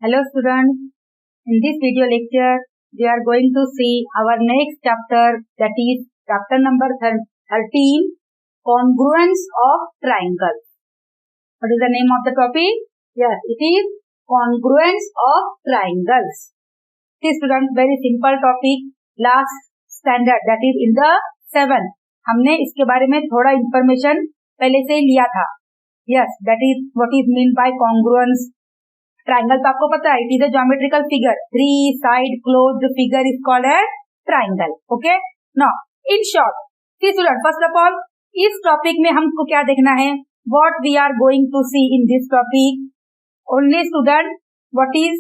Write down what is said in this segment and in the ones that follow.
Hello students, in this video lecture we are going to see our next chapter, that is chapter number 13, congruence of triangles. What is the name of the topic? Yes, it is congruence of triangles. See students, very simple topic. Last standard, that is in the 7th, हमने इसके बारे में थोड़ा information पहले से लिया था. Yes, that is what is meant by congruence. Triangle तो आपको पता है, it is a geometrical figure. 3 side closed figure is called as triangle. Okay, now in short, see student, first of all इस topic में हमको क्या देखना है, what we are going to see in this topic. Only student, what is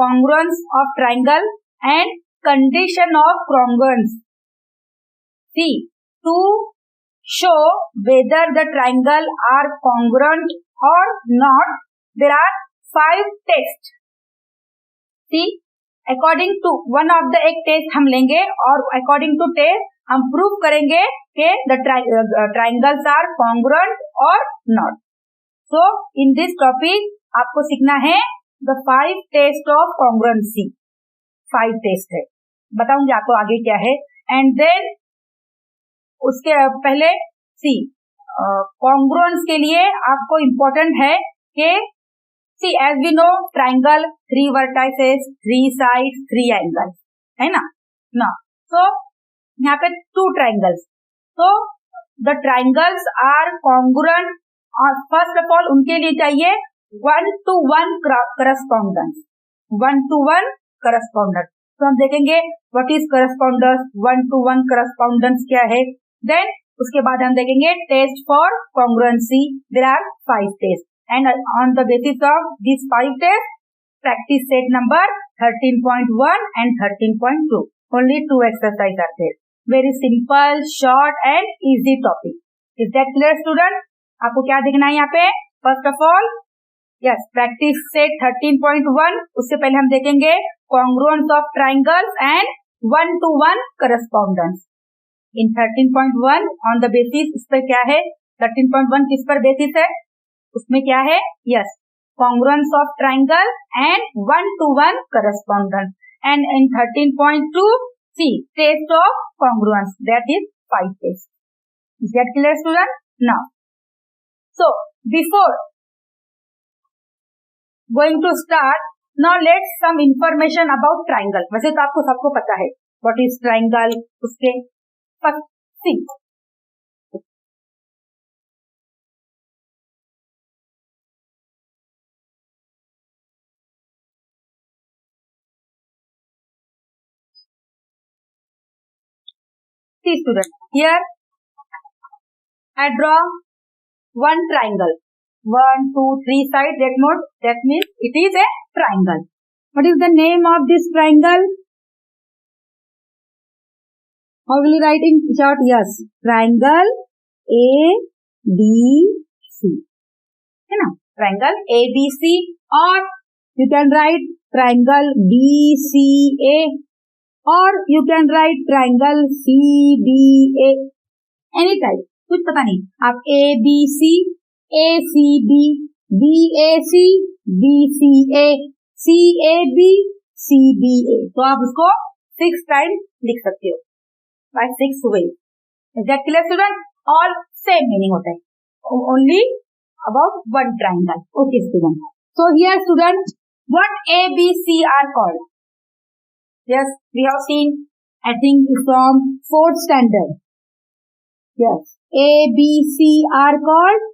congruence of triangle and condition of congruence. See, to show whether the triangle are congruent or not, there are 5 tests. See, according to one of the एक test हम लेंगे और according to test हम prove करेंगे कि the triangles are congruent or not. So in this topic आपको सीखना है the 5 test of congruency. 5 test है, बताऊंगी आपको आगे क्या है. एंड देन उसके पहले सी, congruence के लिए आपको इम्पोर्टेंट है कि See, as we know, triangle 3 vertices, 3 sides, 3 angles, है ना. Now, so यहाँ पे 2 triangles. So the triangles are congruent. First of all, उनके लिए चाहिए 1-to-1 correspondence. 1-to-1 correspondence. तो हम देखेंगे what is correspondence, 1-to-1 correspondence क्या है. Then उसके बाद हम देखेंगे test for congruency. There are 5 tests. And on the basis of these 5 tests, practice set number 13.1 and 13.2. Only 2 exercises are there. Very simple, short and easy topic. Is that clear, student? आपको क्या देखना है यहाँ पे? First of all, yes, practice set 13.1. उससे पहले हम देखेंगे congruence of triangles and 1-to-1 correspondence. In 13.1 on the basis, इस पर क्या है? 13.1 किस पर बेसिस है? उसमें क्या है? Yes, congruence of triangle and 1-to-1 correspondence. And in 13.2 see, test of congruence, that is 5 test. Is that clear student? Now, so before going to start, now let's some information about triangle. वैसे तो आपको सबको पता है what is triangle. उसके सी, see student, here I draw one triangle, 1, 2, 3 side, that means it is a triangle. What is the name of this triangle? How will you write in short? Yes, triangle ABC, है ना, triangle ABC, or you can write triangle BCA, or you can write triangle CBA, any type, कुछ पता नहीं. आप ABC, ACB, BAC, BCA, CAB, CBA, तो आप उसको 6 times लिख सकते हो by 6 ways. Is that clear student? All same meaning होता है, only about one triangle. Okay student. So here student, what ABC are called? Yes, we have seen, I think from 4th standard. Yes, ABC are called,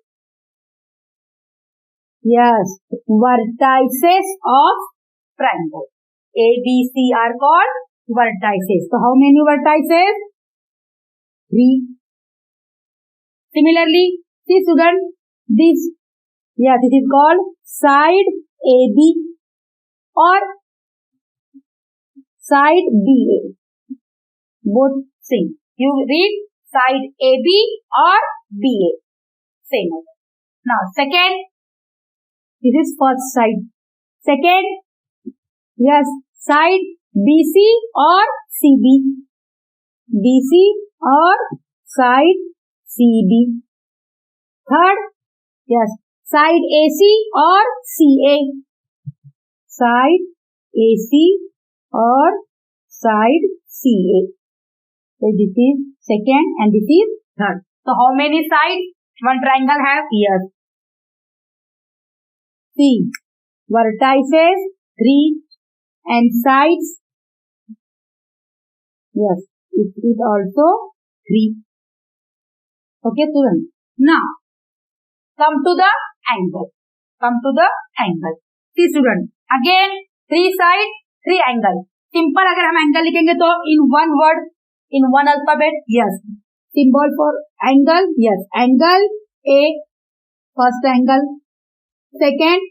yes, vertices of triangle. ABC are called vertices. So how many vertices? 3. Similarly, see student, this, yeah, this is called side AB or side BA. Both same. You read side AB or BA. Same. Now, second, this is first side. Second, yes, side BC or CB. BC or side CB. Third, yes, side AC or CA. Side AC और side CA. So this is second and this is third. So how many sides one triangle have? Yes. See, vertices 3 and sides. Yes, it is also 3. Okay, students. Now, come to the angle. See, students. Again, 3 sides, 3 angle. Simple अगर हम angle लिखेंगे तो in one word, in one alphabet. Yes. Symbol for angle. Yes. Angle A. First angle. Second,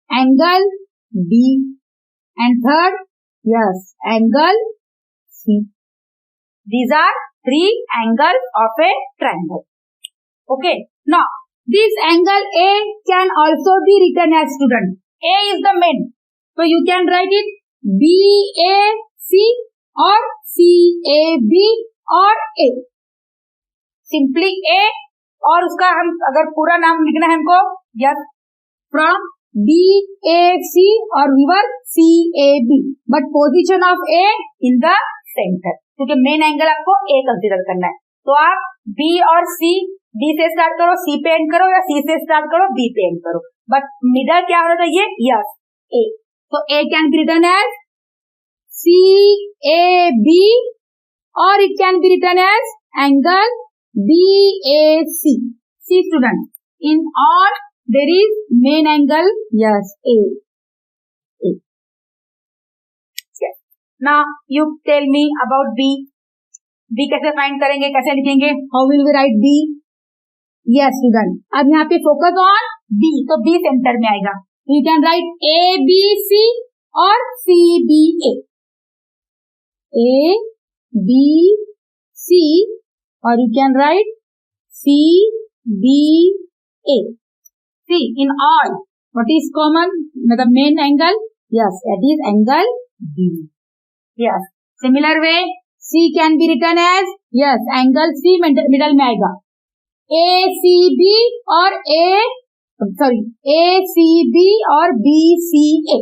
angle B. And third, yes, angle C. These are 3 angles of a triangle. Okay. Now, this angle A can also be written as student. A is the main. So, you can write it BAC or CAB or A. Simply A और उसका हम अगर पूरा नाम लिखना है हमको, yes, from BAC or reverse CAB, but position of A in the center, क्योंकि मेन एंगल आपको A कंसीडर करना है. तो आप B और C, B से स्टार्ट करो, C पे एंड करो, या C से स्टार्ट करो, B पे एंड करो, बट मिडल क्या होना चाहिए? Yes, A. तो A can be written as CAB or it can be written as angle BAC. See student, in all there is main angle, yes, A. Yes. Now you tell me about B. B कैसे find करेंगे, कैसे लिखेंगे? How will we write B? Yes student, अब यहाँ पे focus on B, तो B centre में आएगा. You can write ABC और CBA. ABC or you can write CBA. See, in all, what is common? The main angle? Yes, that is angle B. Yes. Similar way, C can be written as, yes, angle C middle में आएगा. ACB or ACB or BCA.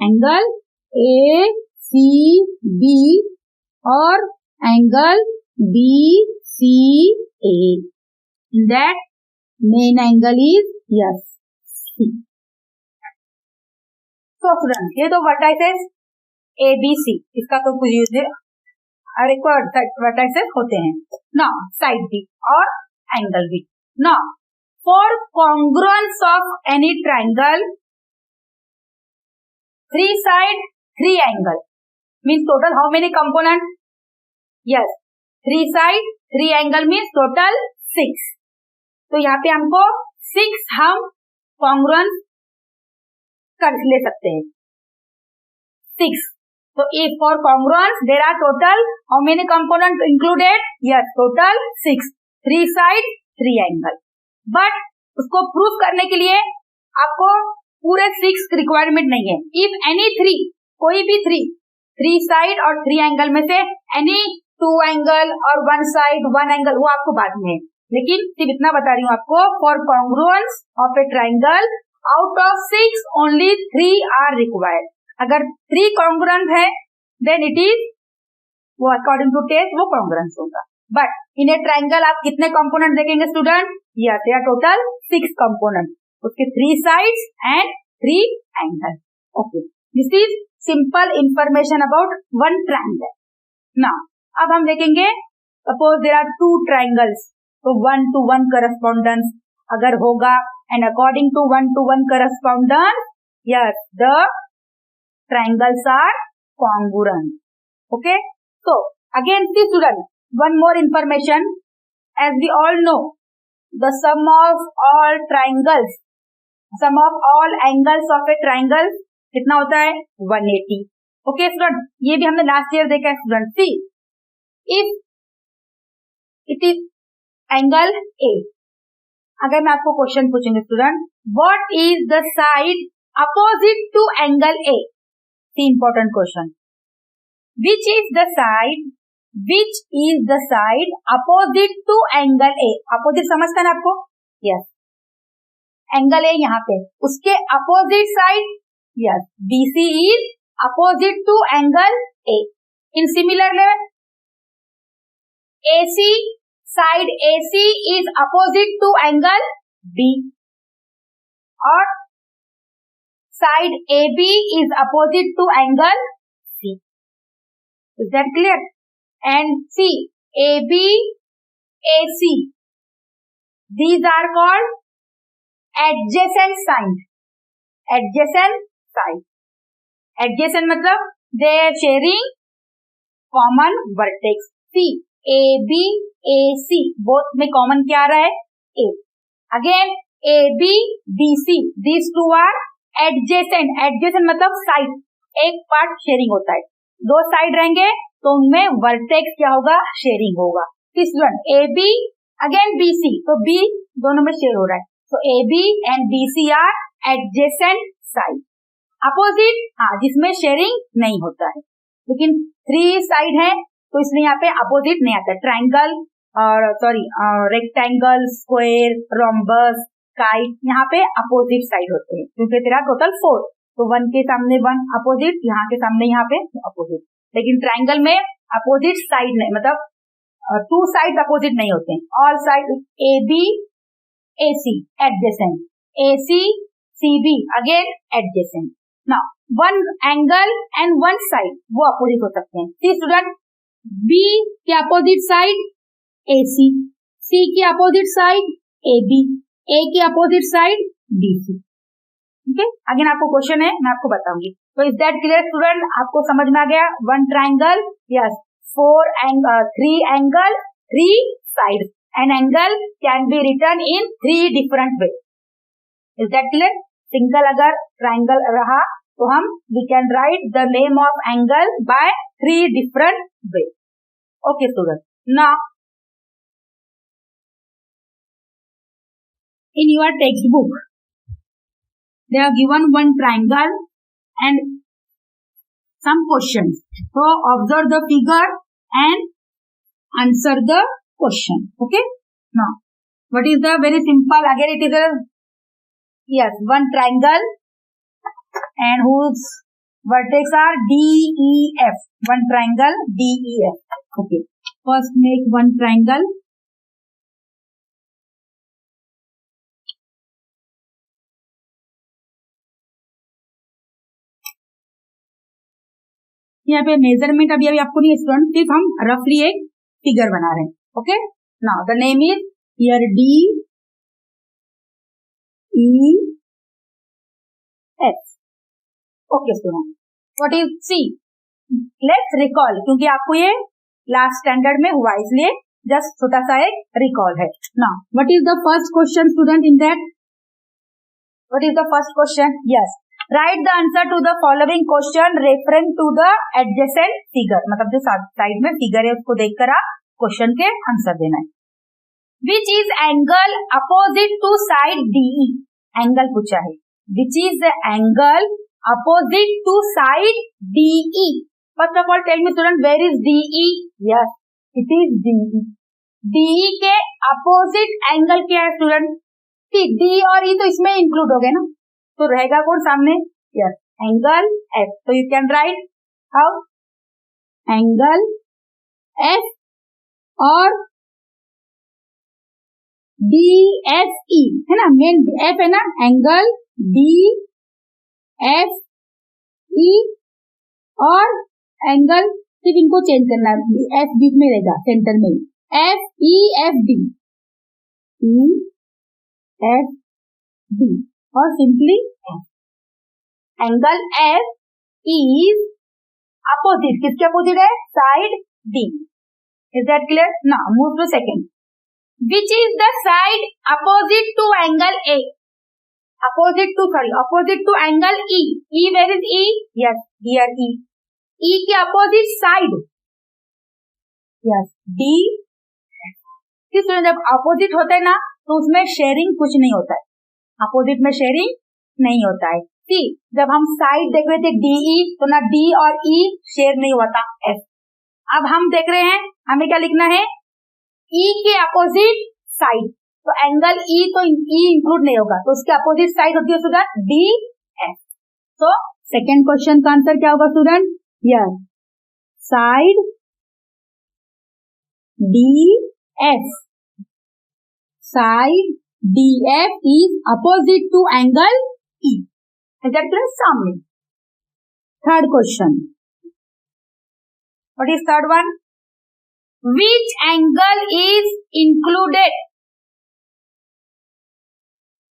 Angle ACB or angle BCA. That main angle is, yes, C. So students, ये तो vertices ABC, इसका तो कुछ use है, और एक vertices होते हैं. Now side B और angle B. Now for congruence of any triangle, 3 side 3 angle means total how many components? Yes, 3 side 3 angle means total 6. तो यहाँ पे हमको 6 हम congruence कर ले सकते हैं. 6. So if for congruence there are total how many components included? Yes, total 6. 3 side 3 angle. But उसको प्रूफ करने के लिए आपको पूरे 6 रिक्वायरमेंट नहीं है. If any 3, कोई भी 3 साइड और 3 एंगल में से any 2 एंगल और 1 साइड 1 एंगल, वो आपको बाद में है. लेकिन सिर्फ इतना बता रही हूँ आपको, for congruence of a triangle out of 6 only 3 are required. अगर 3 कॉन्ग्रुएंट है देन इट इज, वो अकॉर्डिंग टू टेस्ट वो कॉन्ग्रुएंस होगा. बट इन ए ट्राइंगल आप कितने कंपोनेंट देखेंगे student? Yes, there are total 6 component, उसके 3 sides and 3 angle. Okay, this is simple information about one triangle. Now अब हम देखेंगे, सपोज देयर आर 2 ट्राइंगल्स, तो 1-to-1 करस्पॉन्डेंस अगर होगा, and according to 1-to-1 correspondence, yes, the triangles are congruent. Okay, so again see student, one more information, as we all know the sum of all triangles, sum of all angles of a triangle कितना होता है? 180. Okay student, ये भी हमने last year देखा है student. See, if it is angle A, अगर मैं आपको क्वेश्चन पूछूंगी student, what is the side opposite to angle A? See, important question. Which is the side, which is the side opposite to angle A? Opposite समझता है ना आपको? Yes, angle A यहाँ पे, उसके opposite side Yes, BC is opposite to angle A. In similar way, AC, side AC is opposite to angle B. Or side AB is opposite to angle C. Is that clear? And see, AB, AC, these are called adjacent side. Adjacent side. Adjacent मतलब they are sharing common vertex. See, AB, AC, both में common क्या आ रहा है? A. Again, AB, BC, these two are adjacent. Adjacent मतलब side. एक part sharing होता है. दो side रहेंगे तो उनमें वर्टेक्स क्या होगा? शेयरिंग होगा. This one AB again BC, तो B दोनों में शेयर हो रहा है. तो AB and BC are adjacent side. Opposite, हाँ, जिसमें शेयरिंग नहीं होता है. लेकिन 3 साइड है तो इसलिए यहाँ पे अपोजिट नहीं आता. ट्राइंगल और रेक्टेंगल, स्क्वायर, रोम्बस, काइट, यहाँ पे अपोजिट साइड होते हैं क्योंकि तेरा टोटल 4. तो 1 के सामने 1 अपोजिट, यहाँ के सामने यहाँ पे अपोजिट. लेकिन ट्राइंगल में अपोजिट साइड नहीं, मतलब 2 साइड अपोजिट नहीं होते हैं. All side AB AC adjacent, AC CB again adjacent. Now one angle and one side वो अपोजिट हो सकते हैं. सी स्टूडेंट, B के अपोजिट साइड AC, C के अपोजिट साइड AB, A के अपोजिट साइड BC. ठीक है, अगेन आपको क्वेश्चन है, मैं आपको बताऊंगी. तो इज दैट क्लियर स्टूडेंट? आपको समझ में आ गया? 1 triangle, yes, 3 angle, 3 side. An angle can be written in 3 different way. Is that clear? Single अगर ट्राइंगल रहा तो हम we can write the name of angle by 3 different way. Okay student, now in your text book they are given one triangle and some questions. So observe the figure and answer the question. Okay. Now, what is the very simple? Again, it is a yes, one triangle and whose vertex are D, E, F. One triangle D, E, F. Okay. First, make one triangle. यहाँ पे measurement अभी आपको नहीं student, सिर्फ हम रफली एक figure बना रहे हैं. Okay, now the name is here D, E, F. Okay student, what is see? Let's recall, क्योंकि आपको ये लास्ट स्टैंडर्ड में हुआ इसलिए जस्ट छोटा सा एक रिकॉल है. Now what is the first question student in that? What is the first question? Yes, write the answer to the following question reference to the adjacent figure. मतलब जो side में फिगर है उसको देखकर आप क्वेश्चन के answer देना है. Which is angle opposite to side DE? Angle पूछा है. Which is the angle opposite to side DE? First of all tell me student, where is DE? Yes, it is DE. DE के opposite angle क्या है student? D और E तो इसमें include हो गए ना, तो रहेगा कौन सामने? Yes, angle F. तो you can write how? Angle F और DFE है ना, मेन F है ना, एंगल DFE और एंगल, सिर्फ इनको चेंज करना है, F बीच में रहेगा, सेंटर में FEFD, EFD और simply angle F is opposite, किसके अपोजिट है? Side D. Is that clear? Now move to second. Which is the side opposite to angle A? Opposite to angle E. E, where is E? Yes, here E. E के opposite side, yes, D. जब opposite होता है ना तो उसमें sharing कुछ नहीं होता है. अपोजिट में शेयरिंग नहीं होता है. सी, जब हम साइड देख रहे थे DE तो ना D और E शेयर नहीं हुआ था F. अब हम देख रहे हैं, हमें क्या लिखना है? E के अपोजिट साइड. तो एंगल E तो E इंक्लूड नहीं होगा, तो उसके अपोजिट साइड होती है सुधा DF. तो सेकेंड क्वेश्चन का आंसर क्या होगा student? Yes, side DF, side DF is opposite to angle E. Is that clear? सामने. Third question. What is third one? Which angle is included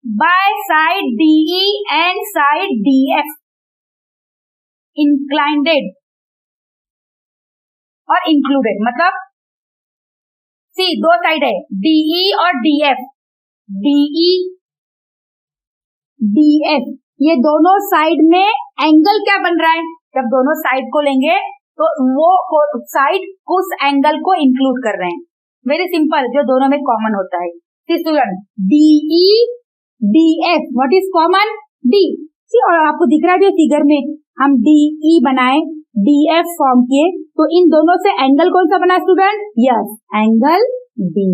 by side DE and side DF? Inclined और included मतलब सी दो side है DE और DF. DE DF ये दोनों side में angle क्या बन रहा है? जब दोनों साइड को लेंगे तो वो साइड उस एंगल को इंक्लूड कर रहे हैं. वेरी सिंपल, जो दोनों में कॉमन होता है. Student DE DF what is common? D. और आपको दिख रहा है जो फिगर में हम DE बनाए DF फॉर्म किए तो इन दोनों से एंगल कौन सा बना student? Yes, angle D.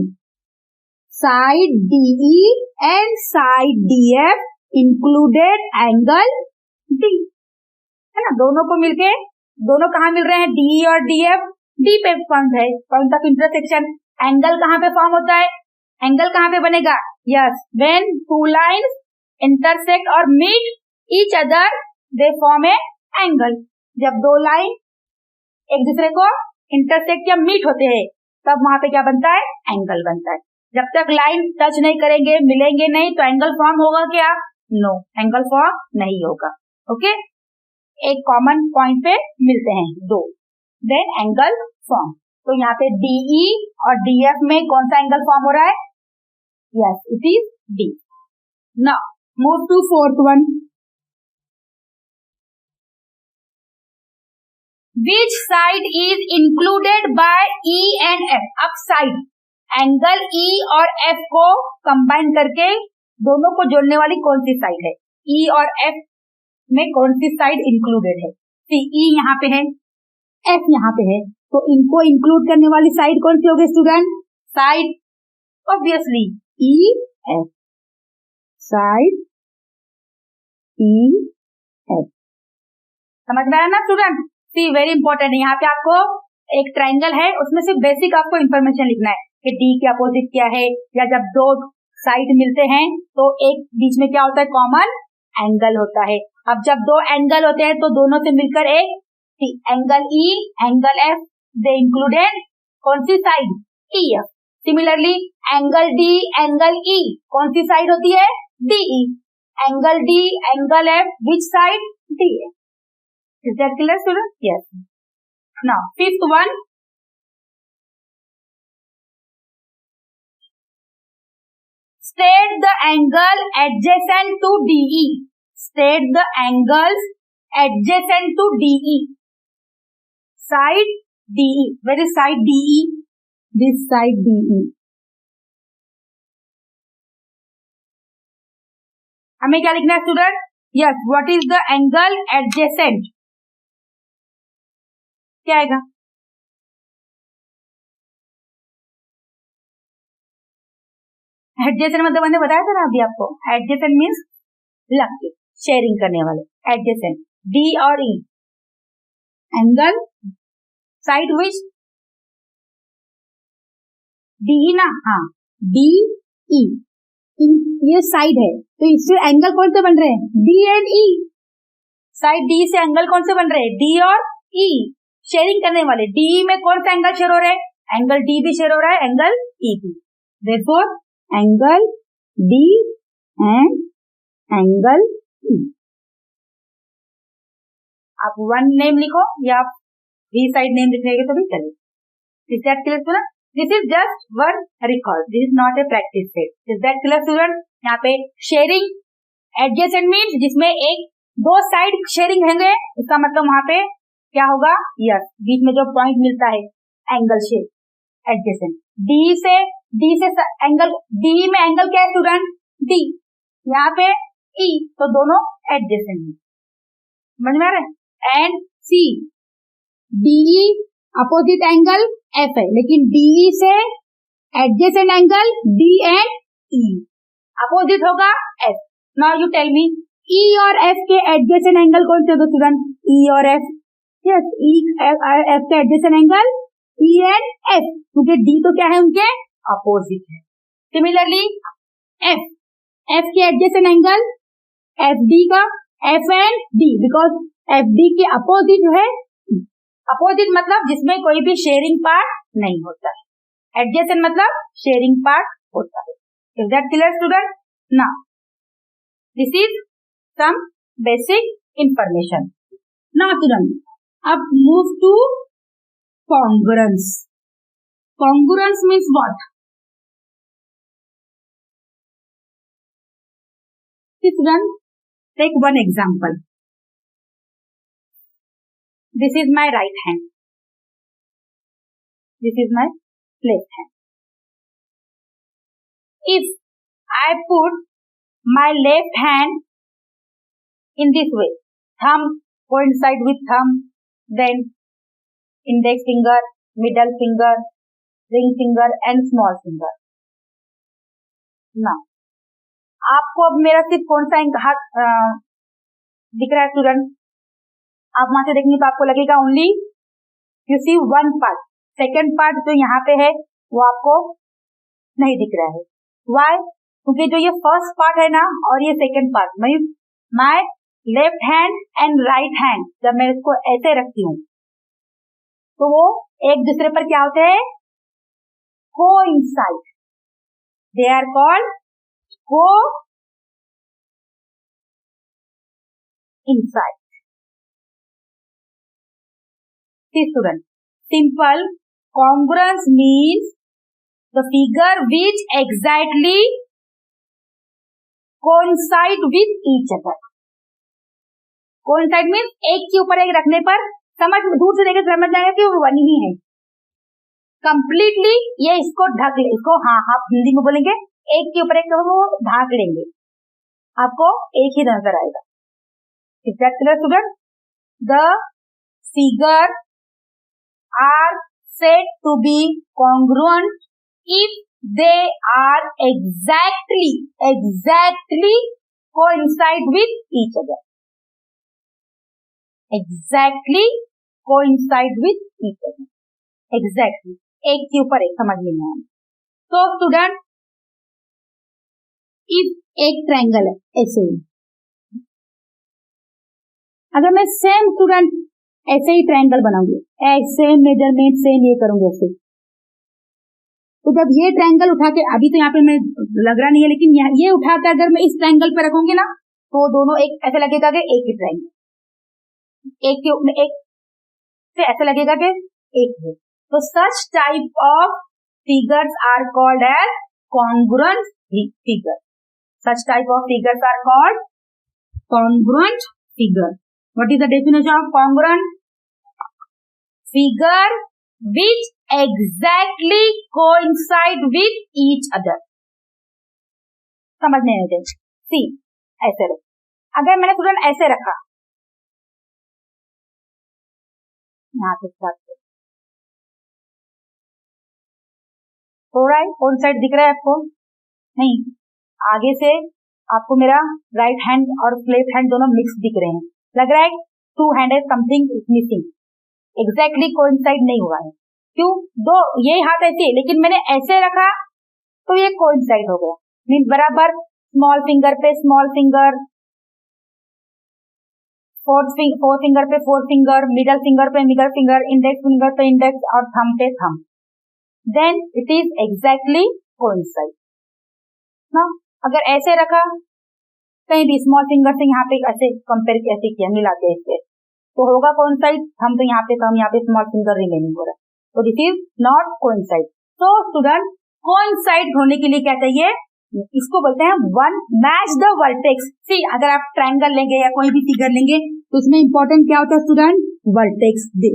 Side DE and side DF included angle D है ना. दोनों को मिलके दोनों कहाँ मिल रहे हैं? DE और DF. D पे पॉइंट है, पॉइंट ऑफ इंटरसेक्शन. एंगल कहाँ पे फॉर्म होता है? एंगल कहाँ पे बनेगा? Yes, when two lines intersect और meet each other they form a angle. जब दो लाइन एक दूसरे को इंटरसेक्ट या मीट होते हैं तब वहां पे क्या बनता है? एंगल बनता है. जब तक लाइन टच नहीं करेंगे, मिलेंगे नहीं, तो एंगल फॉर्म होगा क्या? नो, एंगल फॉर्म नहीं होगा. ओके, एक कॉमन पॉइंट पे मिलते हैं दो, देन एंगल फॉर्म. तो यहाँ पे DE और DF में कौन सा एंगल फॉर्म हो रहा है? Yes, it is D. Now move to fourth one. Which side is included by E and F? अब साइड एंगल E और F को कंबाइन करके दोनों को जोड़ने वाली कौन सी साइड है? E और F में कौन सी साइड इंक्लूडेड है? सी E यहाँ पे है, F यहाँ पे है, तो इनको इंक्लूड करने वाली साइड कौन सी होगी student? Side obviously EF. Side EF. समझ में आया ना स्टूडेंट? सी वेरी इंपॉर्टेंट है. यहाँ पे आपको एक ट्राइंगल है, उसमें से बेसिक आपको इन्फॉर्मेशन लिखना है कि D के अपोजिट क्या है, या जब दो साइड मिलते हैं तो एक बीच में क्या होता है? कॉमन एंगल होता है. अब जब दो एंगल होते हैं तो दोनों से मिलकर एक angle E, angle F, they included कौन सी side? EF. Similarly angle D, angle E कौन सी साइड होती है? DE. Angle D, angle F, which side? DF. Is that clear, student? Yes. Now, fifth one. State the angle adjacent to DE. State the angles adjacent to DE. Side DE. Where is side DE? This side DE. हमें क्या लिखना है student? Yes. What is the angle adjacent? क्या आएगा? Adjacent मतलब मैंने बताया था ना अभी आपको. एडजेसेंट मीन्स लग के, शेयरिंग करने वाले. एडजेसेंट D और E. Angle side which? DE ना. हाँ, DE. ये साइड है तो इससे एंगल कौन से बन रहे हैं? D and E. Side D से एंगल कौन से बन रहे हैं? D और E. शेयरिंग करने वाले. DE में कौन सा एंगल शेयर हो रहा है? एंगल D भी शेयर हो रहा है, एंगल E भी. Therefore, angle D and angle E. आप वन नेम लिखो या आप भी साइड नेम लिखेंगे तो भी चलेगा. Is that clear student? This is just one recall. This is not a practice set. Is that clear student? यहाँ पे शेयरिंग एडजेसेंट मीन्स जिसमें एक दो साइड शेयरिंग होंगे, इसका मतलब वहां पे क्या होगा? यस, बीच में जो पॉइंट मिलता है एंगल शेप एडजेसेंट. D से एंगल D में एंगल क्या है स्टूडेंट? D. यहाँ पे E, तो दोनों एडजेसेंट है. समझ में आ रहा है? And C DE opposite angle F है, लेकिन DE से adjacent angle D and E. Opposite होगा F. Now you tell me E और एफ के एडजेसेंट एंगल कौन से होते स्टूडेंट? ई और एफ। यस, ई एफ के adjacent angle E and F, क्योंकि डी तो क्या है उनके अपोजिट है। सिमिलरली एफ के एडजेसेंट एंगल एफ डी का F and D, because F D के अपोजिट है, अपोजिट मतलब जिसमें कोई भी शेयरिंग पार्ट नहीं होता है, एडजेसेंट मतलब शेयरिंग पार्ट होता है। Is that clear student? Now this is some basic information. Now student, अब move to congruence. Congruence means what? Student, take one example. This is my right hand. This is my left hand. If I put my left hand in this way, thumb coincide with thumb, then index finger, middle finger, ring finger and small finger. Now, आपको अब मेरा सिर्फ कौन सा हाथ दिख रहा है स्टूडेंट? आप वहां से देखेंगे तो आपको लगेगा only you see one part, second part जो यहाँ पे है वो आपको नहीं दिख रहा है। वाई? क्योंकि जो ये फर्स्ट पार्ट है ना और ये second part, my left hand and right hand, जब मैं इसको ऐसे रखती हूँ तो वो एक दूसरे पर क्या होते हैं? Coincide. They are called coincide. Student, simple congruence means the figure which exactly coincide with each other. Coincide means एक के ऊपर एक रखने पर समझ, दूर से देखे समझ जाएगा कि वो वन ही है। कंप्लीटली ये इसको ढक ले, इसको हाँ आप हिंदी में बोलेंगे एक के ऊपर एक वो ढाक लेंगे, आपको एक ही नजर आएगा। Is that clear student? The figure are said to be congruent if they are exactly coincide with each other. Exactly coincide with each other. Exactly, एक के ऊपर एक, समझ लेना है। तो स्टूडेंट, इफ एक ट्रायंगल है ऐसे ही, अगर मैं सेम स्टूडेंट ऐसे ही ट्रायंगल बनाऊंगी, सेम मेजरमेंट सेम ये करूंगी ऐसे, तो जब ये ट्रायंगल उठा के, अभी तो यहाँ पे मैं लग रहा नहीं है, लेकिन ये उठा के अगर मैं इस ट्रायंगल पे रखूंगी ना तो दोनों एक ऐसे लगेगा कि एक ही ट्रायंगल, एक से ऐसा लगेगा कि एक है। तो such type of figures are called as congruent figure. Such type of figures are called congruent figure. What is the definition of congruent? Figure which exactly coincide with each other. समझने नहीं देंगे। सी ऐसे रख, अगर मैंने स्टूडेंट ऐसे रखा, यहाँ से स्टार्ट करें, हो रहा है कौन साइड दिख रहा है आपको? नहीं, आगे से आपको मेरा राइट हैंड और लेफ्ट हैंड दोनों मिक्स दिख रहे हैं, लग रहा है टू हैंड है, something is missing, exactly coincide नहीं हुआ है। क्यों? दो ये हाथ ऐसे, लेकिन मैंने ऐसे रखा तो ये कोइंसाइड हो गया, मीन बराबर स्मॉल फिंगर पे स्मॉल फिंगर, फोर्थ फिंगर पे फोर्थ फिंगर, मिडल फिंगर पे मिडल फिंगर, इंडेक्स फिंगर पे इंडेक्स और थंब पे thumb, then it is exactly coincide ना। अगर ऐसे रखा, कहीं भी स्मॉल फिंगर से यहाँ पे ऐसे कंपेयर कैसे किया, मिलाते हैं, तो होगा कोइंसाइड। हम तो यहाँ पे थंब, यहाँ पे स्मॉल फिंगर रिमेनिंग हो रहा है, तो दिस इज नॉट कोइंसाइड। तो स्टूडेंट, कोइंसाइड होने के लिए क्या चाहिए? इसको बोलते हैं वन मैच द वर्टेक्स। सी, अगर आप ट्रायंगल लेंगे या कोई भी फिगर लेंगे तो उसमें इंपॉर्टेंट क्या होता है स्टूडेंट? वर्टेक्स दे,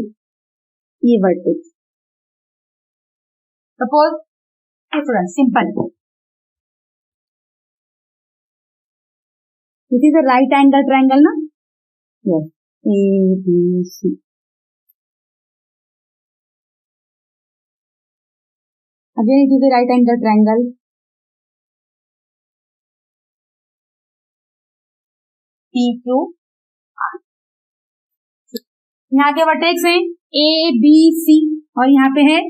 ये vertex. Suppose student simple, this is a right angle triangle ना, yes, ABC। Again it is a right angle triangle, P Q R. यहाँ के वर्टेक्स हैं ए बी सी और यहाँ पे है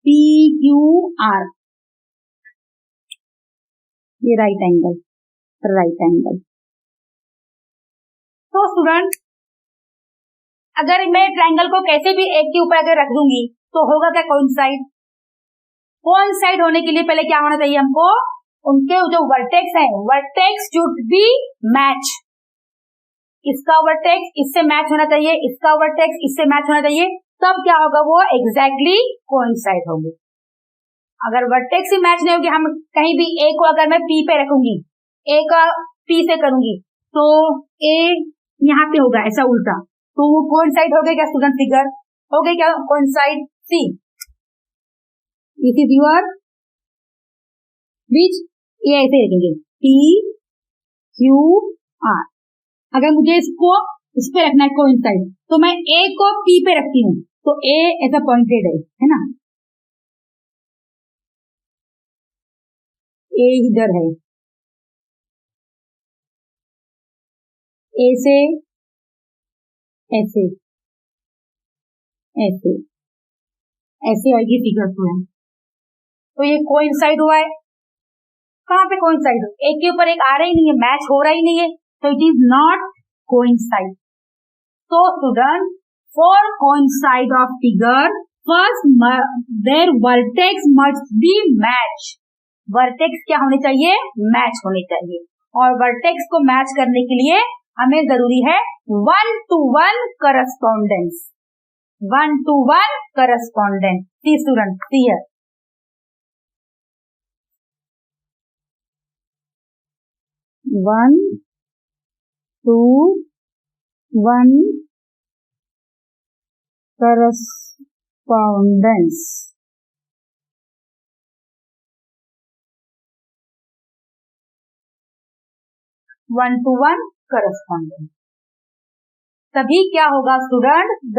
पी क्यू आर। ये राइट एंगल। तो स्टूडेंट अगर मैं ट्रायंगल को कैसे भी एक के ऊपर अगर रख दूंगी तो होगा क्या, कोइंसाइड। कोइंसाइड होने के लिए पहले क्या होना चाहिए हमको, उनके जो वर्टेक्स हैं, वर्टेक्स शुड बी मैच। इसका वर्टेक्स इससे मैच होना चाहिए, इसका वर्टेक्स इससे मैच होना चाहिए, तब क्या होगा, वो एग्जैक्टली कोइंसाइड होंगे। अगर वर्टेक्स ही मैच नहीं होगी, हम कहीं भी ए को अगर मैं पी पे रखूंगी, ए का पी से करूंगी तो ए यहाँ पे होगा ऐसा उल्टा, तो वो कोइंसाइड हो गया क्या स्टूडेंट, फिगर हो गई क्या coincide. C this is your which, ये ऐसे रखेंगे पी क्यू आर। अगर मुझे इसको इस पे रखना है कोइंसाइड तो मैं ए को पी पे रखती हूँ, तो ए ऐसा पॉइंटेड है ना, ए इधर है, ए से ऐसे ऐसे ऐसे आएगी फिगर टू है, तो ये कोइंसाइड हुआ है। कहाँ पे कोइंसाइड, एक के ऊपर एक आ रहा ही नहीं है, मैच हो रहा ही नहीं है, तो इट इज नॉट कोइंसाइड। तो student for coincide of figure first there vertex must be match. Vertex क्या होने चाहिए, मैच होने चाहिए, और वर्टेक्स को मैच करने के लिए हमें जरूरी है 1-to-1 correspondence. 1-to-1 correspondence. See student see है 1-to-1 correspondence. One to one correspondence, तभी क्या होगा student, the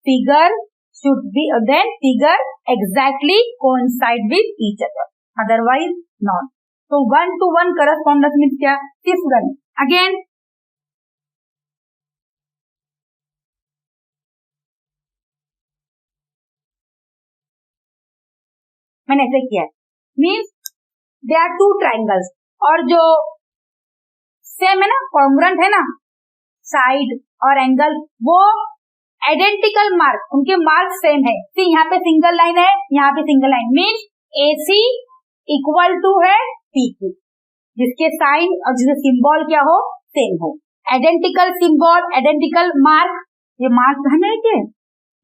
figure should be then figure exactly coincide with each other, otherwise not. तो 1-to-1 करस्पॉन्डेंस मीन्स क्या, स्टूडेंट अगेन मैंने ऐसे किया है, means they are two triangles और जो सेम है ना, कॉन्ग्रुएंट है ना, साइड और एंगल वो आइडेंटिकल मार्क, उनके मार्क सेम है। सी यहाँ पे सिंगल लाइन है, यहाँ पे single line, means AC equal to है PQ, जिसके साइन और जिसके सिंबल क्या हो, सेम हो। आइडेंटिकल सिंबल, आइडेंटिकल मार्क, ये मार्क है ना,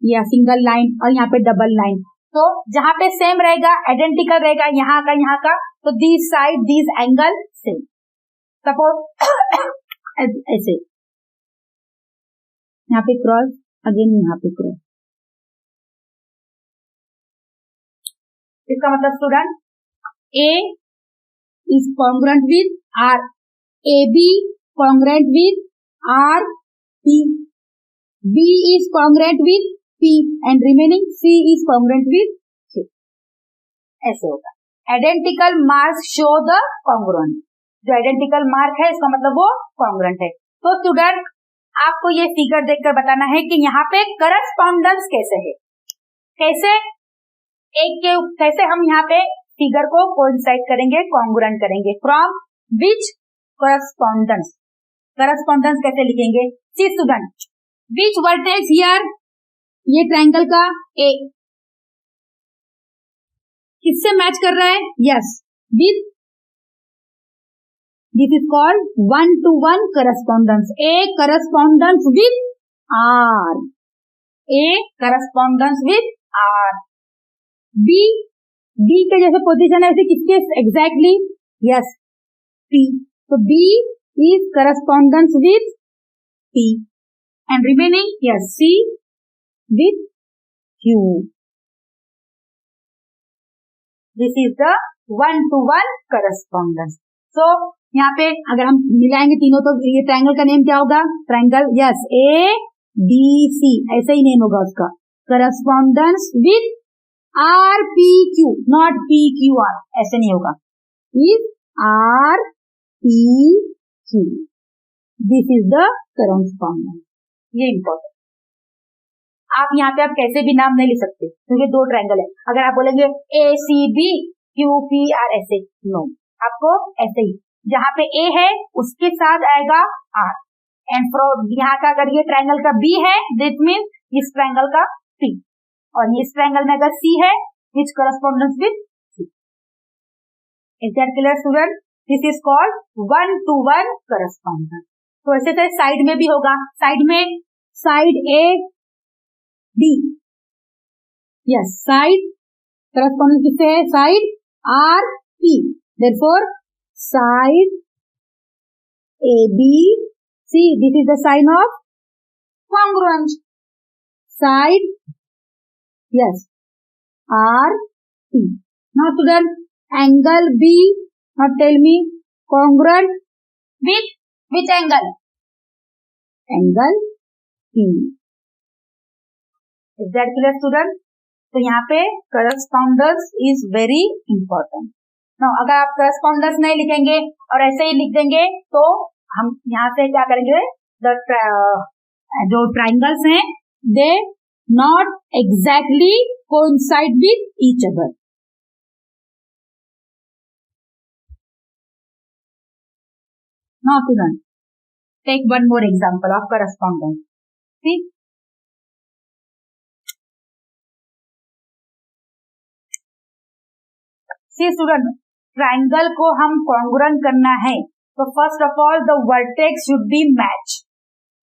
ये सिंगल लाइन और यहाँ पे डबल लाइन, तो जहाँ पे सेम रहेगा, आइडेंटिकल रहेगा, यहाँ का, तो this side this angle same. Suppose ऐसे यहाँ पे क्रॉस, अगेन यहाँ पे क्रॉस, इसका मतलब student A is congruent with R, AB congruent with RP, B is congruent with P and remaining C is congruent with Q, ऐसे होगा। Identical marks show the congruent, जो आइडेंटिकल मार्क है इसका मतलब वो कॉन्ग्रुएंट है। तो स्टूडेंट आपको ये फिगर देखकर बताना है कि यहाँ पे करस्पॉन्डेंस कैसे है, कैसे हम यहाँ पे फिगर को कोइंसाइड करेंगे, कॉन्ग्रुएंट करेंगे, फ्रॉम विच करस्पॉन्डेंस। करस्पॉन्डेंस कैसे लिखेंगे, see student which vertex here, ये ट्रायंगल का ए किससे मैच कर रहा है, yes with, this is called 1-to-1 correspondence. A correspondence with R, A correspondence with R. B के जैसे पोजीशन है ऐसे किसके एग्जैक्टली, यस पी, तो B is correspondence with P and remaining yes C with Q. This is the 1-to-1 correspondence. So यहाँ पे अगर हम मिलाएंगे तीनों तो ये ट्रायंगल का नेम क्या होगा, ट्रायंगल यस ABC, ऐसा ही नेम होगा उसका, correspondence with RPQ, not PQR, ऐसे नहीं होगा, is RPQ। This is the correspondence. ये इंपॉर्टेंट। आप यहाँ पे आप कैसे भी नाम नहीं लिख सकते क्योंकि दो ट्रायंगल है। अगर आप बोलेंगे A C B Q P R ऐसे, नो, आपको ऐसे ही जहाँ पे ए है उसके साथ आएगा आर, एंड फ्रॉम यहाँ का अगर ये ट्रायंगल का बी है दिस मीन्स इस ट्रायंगल का पी, और इस ट्रायंगल में अगर सी है which correspondence with C. Is that clear student? This is called 1-to-1 correspondence. तो ऐसे तो साइड में भी होगा, साइड में side A B, yes, side correspondence किससे है? Side R P, therefore side A B C, this is the sign of congruence. Side, yes, R P. Now student, angle B, now tell me congruent with which angle? Angle P. Is that clear student? तो यहाँ पे correspondence is very important. Now अगर आप correspondence नहीं लिखेंगे और ऐसे ही लिख देंगे तो हम यहाँ से क्या करेंगे, जो ट्राइंगल्स हैं they not exactly coincide with each other. Now student, take one more example of correspondence. See, student, triangle को हम कॉन्ग्रुएंट करना है तो first of all the vertex should be match.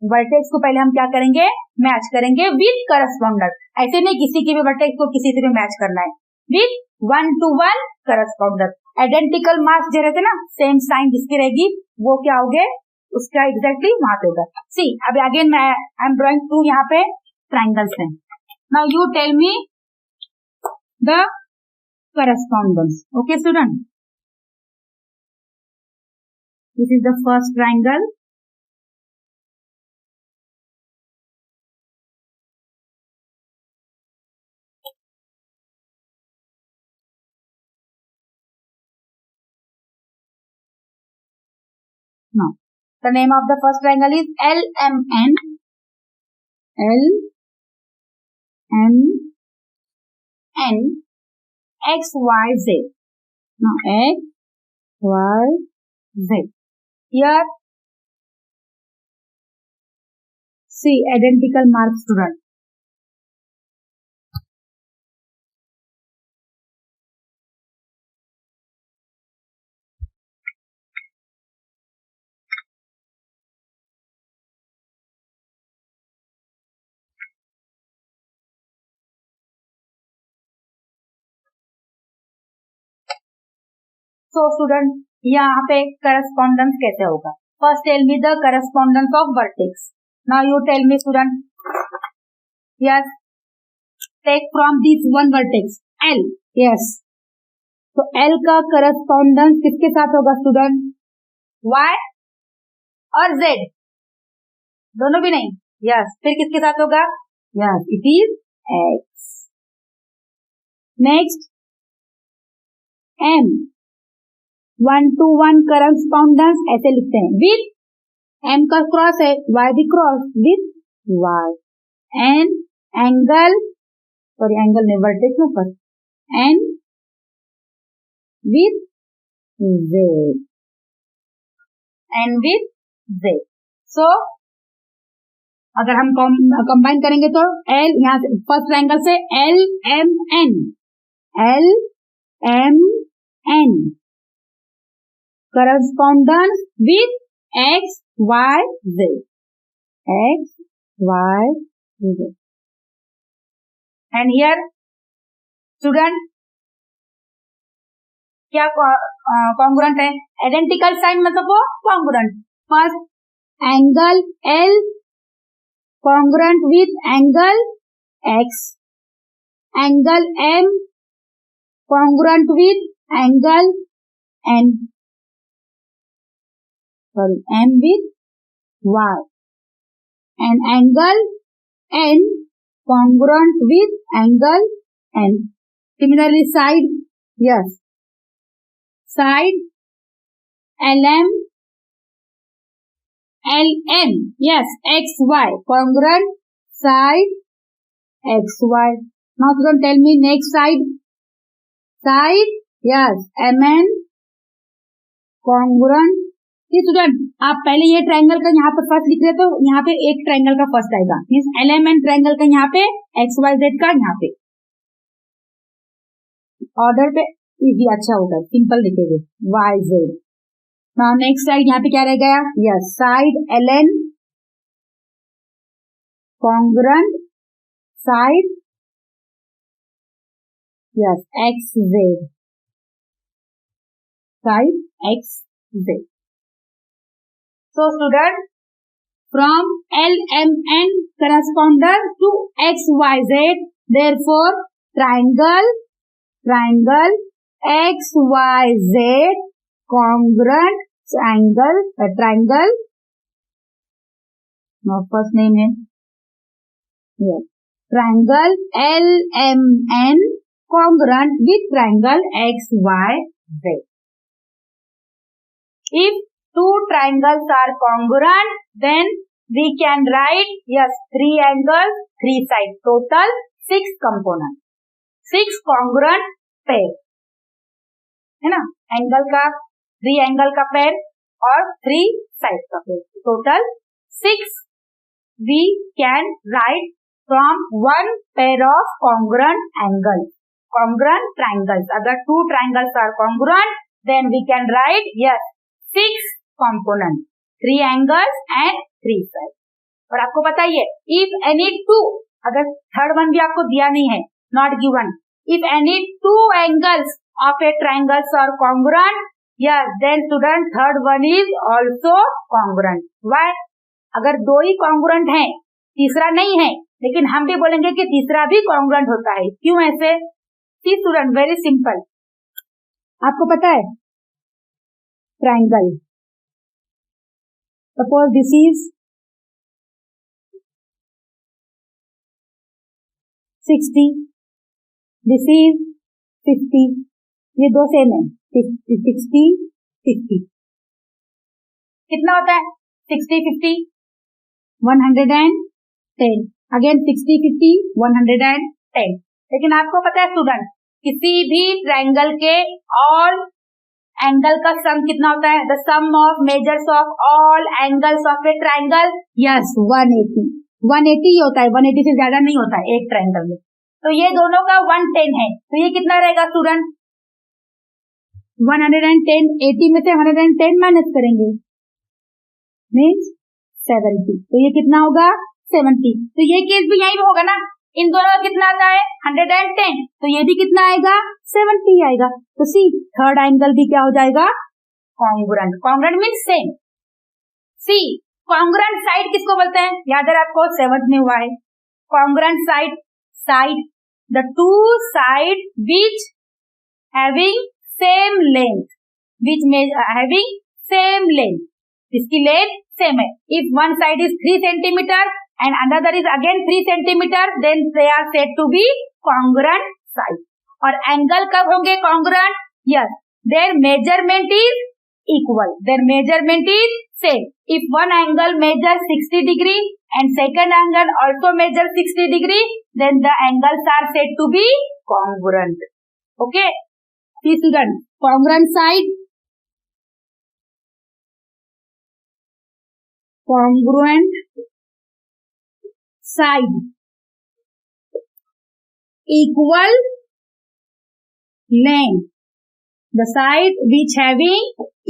Vertex को पहले हम क्या करेंगे? मैच करेंगे विद करस्पॉन्डेंस। ऐसे नहीं किसी की भी वर्टेक्स को किसी से भी मैच करना है, with 1-to-1 correspondence. Identical marks जो रहते ना, सेम साइन जिसकी रहेगी वो क्या होगे, उसका एग्जैक्टली वहां पे होगा। सी, अब अगेन मैं आई एम ड्रॉइंग टू यहाँ पे ट्राइंगल्स हैं। Now you tell me the correspondence. Okay student, this is the first triangle, now the name of the first triangle is LMN, LMN XYZ. Now XYZ. Here, see identical marks student. So student, यहाँ पे correspondence कैसे होगा? First tell me the correspondence of vertex. Now you tell me student, yes, take from this one vertex L, yes, तो L का correspondence किसके साथ होगा student? Y और Z, दोनों भी नहीं, यस, फिर किसके साथ होगा? Yes, it is X। Next M, 1-to-1 correspondence ऐसे लिखते हैं, विद M का क्रॉस है, Y भी cross, with Y, and angle, sorry angle नहीं, वर्टेक्स ऊपर, and with Z, and with Z। सो अगर हम कंबाइन करेंगे तो L, यहाँ से फर्स्ट ट्रायंगल से LMN, LMN correspondence with X, Y, Z, X, Y, Z, and here student क्या कॉन्ग्रुएंट है? आइडेंटिकल साइन मतलब वो congruent. First angle L congruent with angle X, angle M congruent with angle N, sorry, M with Y, and angle N congruent with angle N. Similarly, side, yes, side LM LN, yes, XY, congruent side XY. Now student tell me next side. Side, yes, MN, congruent. Student आप पहले ये triangle का यहाँ पे first लिख रहे तो यहाँ पे एक ट्रायंगल का फर्स्ट आएगा, मीन्स LMN ट्रायंगल का यहाँ पे XYZ का यहाँ पे ऑर्डर पे इजी अच्छा होगा, सिंपल लिखेंगे YZ. नाउ नेक्स्ट साइड यहाँ पे क्या रह गया, yes side LN congruent side yes XZ, side XZ. So student, from LMN corresponding to XYZ, therefore triangle XYZ congruent triangle. Now first name है yes, triangle LMN congruent with triangle XYZ. If two triangles are congruent, then we can write yes 3 angles 3 sides, total 6 components, 6 congruent pair है ना, angle का 3 angle का pair और 3 side का pair, total 6 we can write from one pair of congruent angles, congruent triangles. अगर 2 triangles are congruent, then we can write yes 6 components, 3 angles and 3 sides. और आपको पता ही है if any two, अगर third one भी आपको दिया नहीं है, not given, if any 2 angles of a triangle are congruent, yes then student third one is also congruent. Why? अगर 2 ही congruent हैं, तीसरा नहीं है, लेकिन हम भी बोलेंगे कि तीसरा भी congruent होता है. क्यों ऐसे? See student, very simple. आपको पता है triangle, suppose this is 60, this is 50, ये दो सेम है, 60 50 कितना होता है 60 50 110, अगेन 60 50 110. लेकिन आपको पता है स्टूडेंट, किसी भी ट्रायंगल के ऑल एंगल का सम कितना होता है, the sum of measures of all angles of a triangle yes 180 होता है, 180 से ज्यादा नहीं होता है एक ट्रायंगल में. तो ये दोनों का 110 है, तो ये कितना रहेगा स्टूडेंट 110, 80 में से 110 माइनस करेंगे मीन्स 70, तो ये कितना होगा 70. तो ये केस भी यही होगा ना, इन दोनों का कितना आता है 110, तो ये भी कितना आएगा 70 आएगा. तो सी थर्ड एंगल भी क्या हो जाएगा congruent. Congruent means same. See congruent side किसको बोलते हैं, याद है आपको 7th में हुआ है. Congruent side the two side which having same length, इसकी लेंथ सेम है. If one side is 3 centimetre and another is again 3 centimeter, then they are said to be congruent side. और एंगल कब होंगे congruent? Yes, their measurement is equal. Their measurement is same. If one angle measures 60 degree and second angle also measures 60 degree, then the angles are said to be congruent. Okay? See student, congruent side, congruent side, equal length, the side which having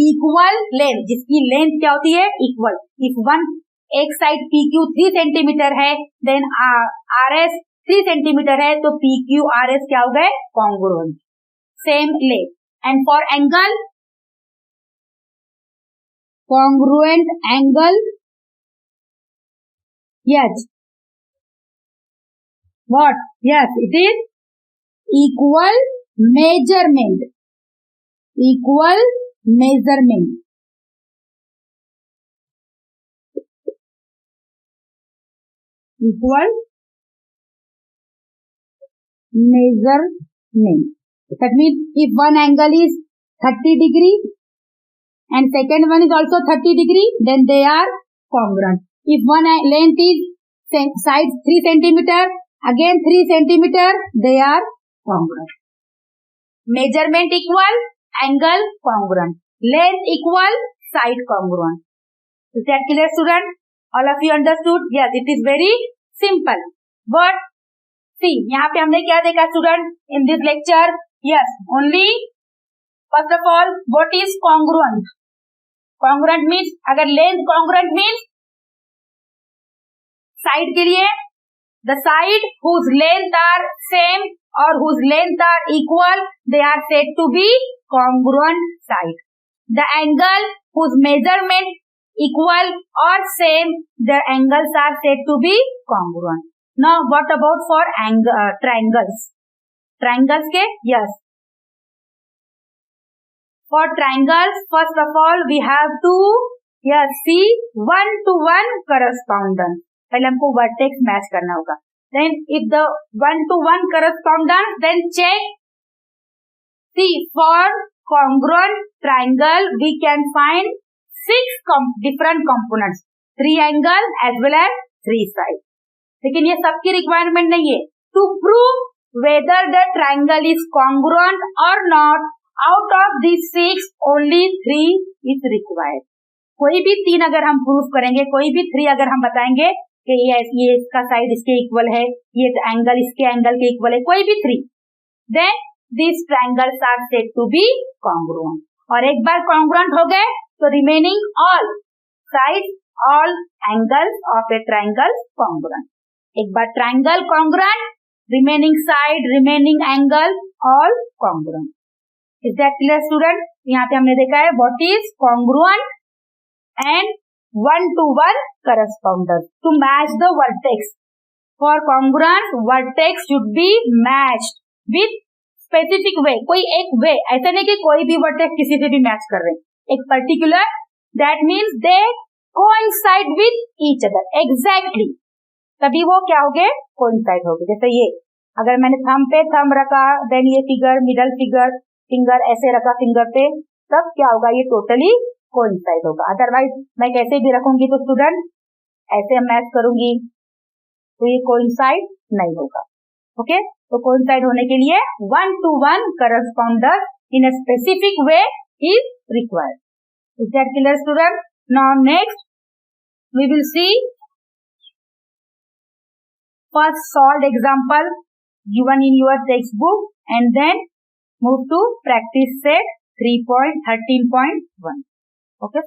equal length, जिसकी length क्या होती है equal. If one एक side PQ 3 centimetre है, then RS 3 centimetre है, तो PQ RS क्या हो गए congruent, same length. And for angle congruent angle, yes what, yes it is equal measurement, equal measurement. Equal measurement. That means if one angle is 30 degree and second one is also 30 degree, then they are congruent. If one length is sides 3 centimeter, again 3 centimeter, they are congruent. Measurement equal, angle congruent. Length equal, side congruent. Is that clear, student? All of you understood? Yes, it is very simple. But see, यहाँ पे हमने क्या देखा student in this lecture? Yes, only first of all, what is congruent? Congruent means अगर length congruent means side के लिए the side whose length are same or whose length are equal, they are said to be congruent side. The angle whose measurement equal or same, the angles are said to be congruent. Now what about for triangles? Triangles के yes. For triangles, first of all we have to see one to one correspondence. पहले हमको vertex match करना होगा. Then if the one to one correspondence, then check. See, for congruent triangle we can find 6 different components, 3 angles as well as 3 sides. लेकिन ये सबकी requirement नहीं है. To prove whether the triangle is congruent or not, out of these 6 only 3 is required. कोई भी 3 अगर हम prove करेंगे, कोई भी 3 अगर हम बताएंगे कि ये इसका साइड इसके इक्वल है, ये एंगल इसके एंगल के इक्वल है, कोई भी 3, then these triangles are said to be congruent. और एक बार congruent हो गए तो remaining all sides, all angles of a triangle congruent. एक बार triangle congruent, remaining side, remaining angle all congruent. Is that clear, student? यहाँ पे हमने देखा है what is congruent and one to one correspondence to match the vertex. For congruent, vertex should be matched with specific way. कोई एक way, ऐसा नहीं कि कोई भी vertex किसी से भी match कर रहे हैं. एक particular, that means they coincide with each other exactly. तभी वो क्या हो गए? coincide हो गए. जैसे ये, अगर मैंने thumb पे thumb रखा, then ये figure, middle figure, finger ऐसे रखा finger पे, तब क्या होगा? ये totally coincide होगा. अदरवाइज मैं कैसे भी रखूंगी तो स्टूडेंट ऐसे मैच करूंगी तो ये coincide नहीं होगा. ओके, तो coincide होने के लिए 1 to 1 correspondence in a specific way is required. Is that clear, student? Now next we will see first solved example given in your textbook and then move to practice set 3.13.1. Okay.